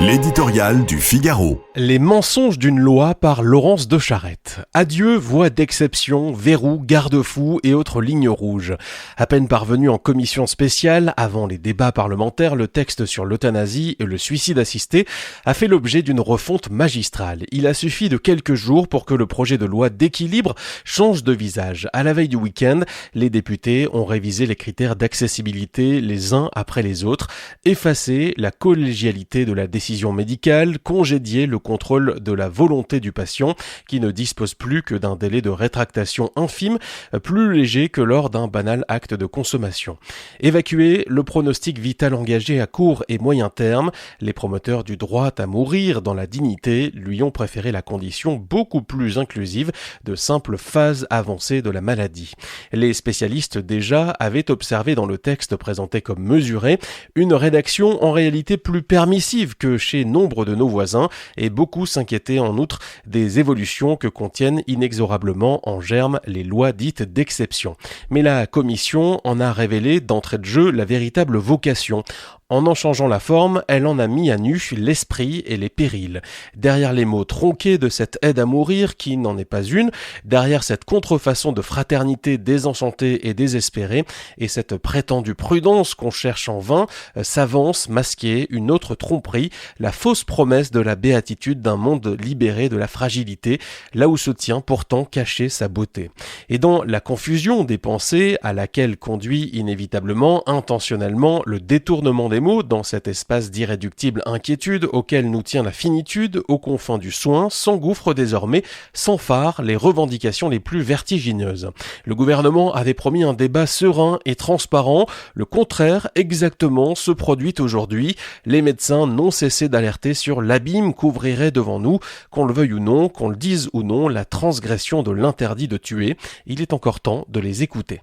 L'éditorial du Figaro. Les mensonges d'une loi par Laurence de Charette. Adieu, voie d'exception, verrous, garde-fous et autres lignes rouges. À peine parvenu en commission spéciale, avant les débats parlementaires, le texte sur l'euthanasie et le suicide assisté a fait l'objet d'une refonte magistrale. Il a suffi de quelques jours pour que le projet de loi d'équilibre change de visage. À la veille du week-end, les députés ont révisé les critères d'accessibilité les uns après les autres, effacé la collégialité de la décision médicale, congédier le contrôle de la volonté du patient qui ne dispose plus que d'un délai de rétractation infime, plus léger que lors d'un banal acte de consommation. Évacuer le pronostic vital engagé à court et moyen terme, les promoteurs du droit à mourir dans la dignité lui ont préféré la condition beaucoup plus inclusive de simple phase avancée de la maladie. Les spécialistes déjà avaient observé dans le texte présenté comme mesuré une rédaction en réalité plus permissive que chez nombre de nos voisins et beaucoup s'inquiétaient en outre des évolutions que contiennent inexorablement en germe les lois dites d'exception. Mais la commission en a révélé d'entrée de jeu la véritable vocation. En changeant la forme, elle en a mis à nu l'esprit et les périls. Derrière les mots tronqués de cette aide à mourir, qui n'en est pas une, derrière cette contrefaçon de fraternité désenchantée et désespérée, et cette prétendue prudence qu'on cherche en vain, s'avance masquée une autre tromperie, la fausse promesse de la béatitude d'un monde libéré de la fragilité, là où se tient pourtant cachée sa beauté. Et dans la confusion des pensées, à laquelle conduit inévitablement, intentionnellement, le détournement des mots dans cet espace d'irréductible inquiétude auquel nous tient la finitude, aux confins du soin, s'engouffrent désormais sans phare les revendications les plus vertigineuses. Le gouvernement avait promis un débat serein et transparent, le contraire exactement se produit aujourd'hui. Les médecins n'ont cessé d'alerter sur l'abîme qu'ouvrirait devant nous, qu'on le veuille ou non, qu'on le dise ou non, la transgression de l'interdit de tuer. Il est encore temps de les écouter.